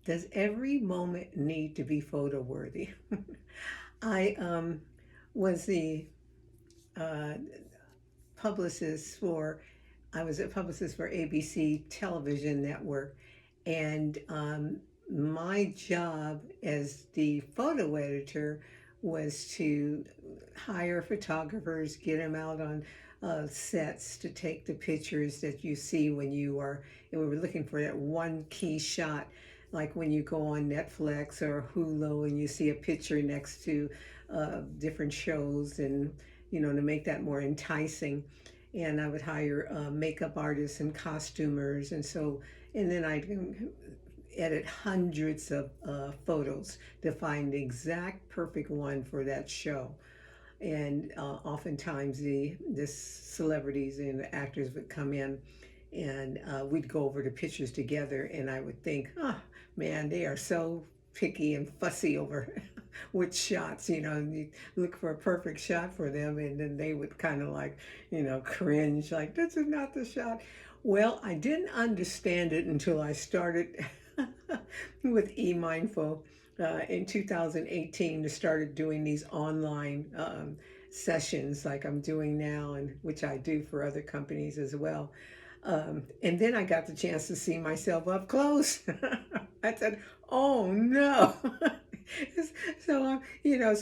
Does every moment need to be photo worthy? I was the uh, publicist for, I was a publicist for ABC television network, and my job as the photo editor was to hire photographers, get them out on sets to take the pictures that you see when you are, and we were looking for that one key shot, like when you go on Netflix or Hulu and you see a picture next to different shows, and to make that more enticing. And I would hire makeup artists and costumers, and then I'd edit hundreds of photos to find the exact perfect one for that show. And oftentimes the celebrities and the actors would come in, and we'd go over the pictures together, and I would think, oh man, they are so picky and fussy over which shots, and you look for a perfect shot for them, and then they would kind of like, cringe, like, this is not the shot. Well, I didn't understand it until I started with eMindful in 2018, to started doing these online sessions like I'm doing now, and which I do for other companies as well. And then I got the chance to see myself up close. I said, "Oh no!" So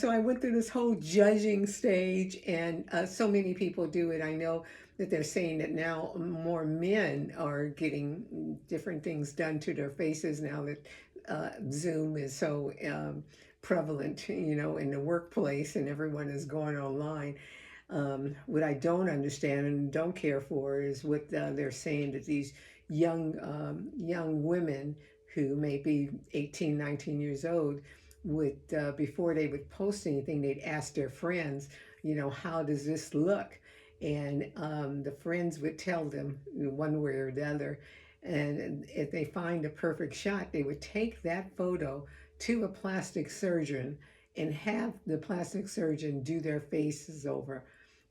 I went through this whole judging stage, and so many people do it. I know that they're saying that now more men are getting different things done to their faces now that Zoom is so prevalent, in the workplace, and everyone is going online. What I don't understand and don't care for is what they're saying, that these young women who may be 18, 19 years old would, before they would post anything, they'd ask their friends, how does this look? And the friends would tell them one way or the other. And if they find a perfect shot, they would take that photo to a plastic surgeon and have the plastic surgeon do their faces over.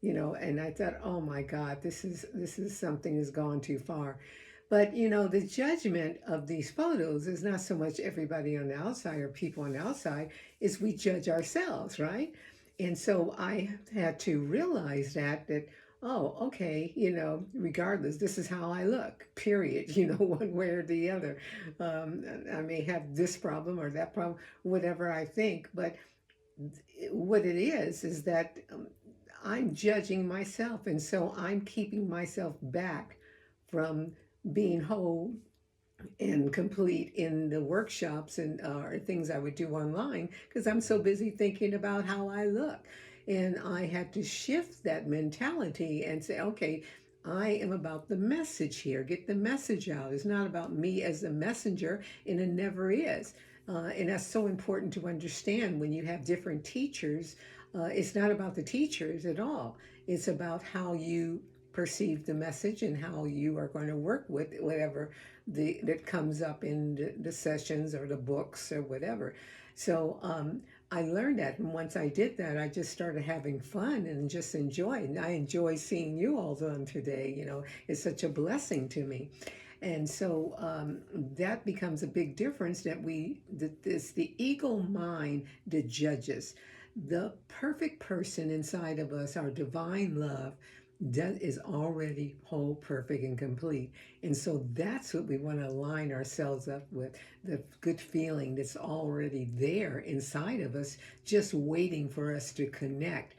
And I thought, oh my God, this is something has gone too far. But the judgment of these photos is not so much everybody on the outside or people on the outside, is we judge ourselves, right? And so I had to realize that, oh, okay, regardless, this is how I look, period, one way or the other. I may have this problem or that problem, whatever I think, but what it is that I'm judging myself, and so I'm keeping myself back from being whole and complete in the workshops and or things I would do online, because I'm so busy thinking about how I look. And I had to shift that mentality and say, okay, I am about the message here. Get the message out. It's not about me as the messenger, and it never is. And that's so important to understand when you have different teachers. It's not about the teachers at all. It's about how you perceive the message and how you are going to work with whatever that comes up in the sessions or the books or whatever. So I learned that, and once I did that, I just started having fun and just enjoy. And I enjoy seeing you all on today. It's such a blessing to me. And so that becomes a big difference, that this the ego mind that judges. The perfect person inside of us, our divine love, that is already whole, perfect, and complete. And so that's what we want to align ourselves up with, the good feeling that's already there inside of us, just waiting for us to connect.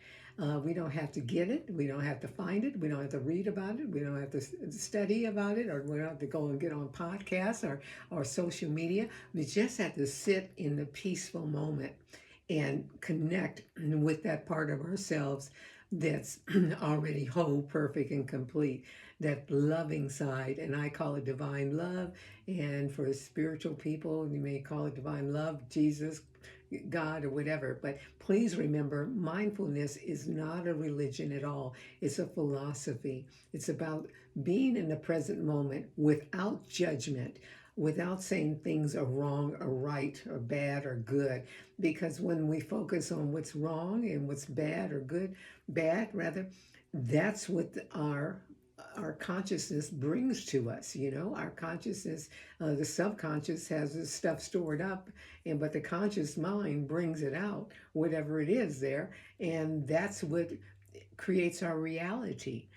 We don't have to get it. We don't have to find it. We don't have to read about it. We don't have to study about it, or we don't have to go and get on podcasts or social media. We just have to sit in the peaceful moment and connect with that part of ourselves that's already whole, perfect, and complete. That loving side, and I call it divine love. And for spiritual people, you may call it divine love, Jesus, God, or whatever. But please remember, mindfulness is not a religion at all. It's a philosophy. It's about being in the present moment without judgment, without saying things are wrong or right or bad or good. Because when we focus on what's wrong and what's bad or good, bad rather, that's what our our consciousness brings to us. Our consciousness, the subconscious has this stuff stored up, but the conscious mind brings it out, whatever it is there, and that's what creates our reality.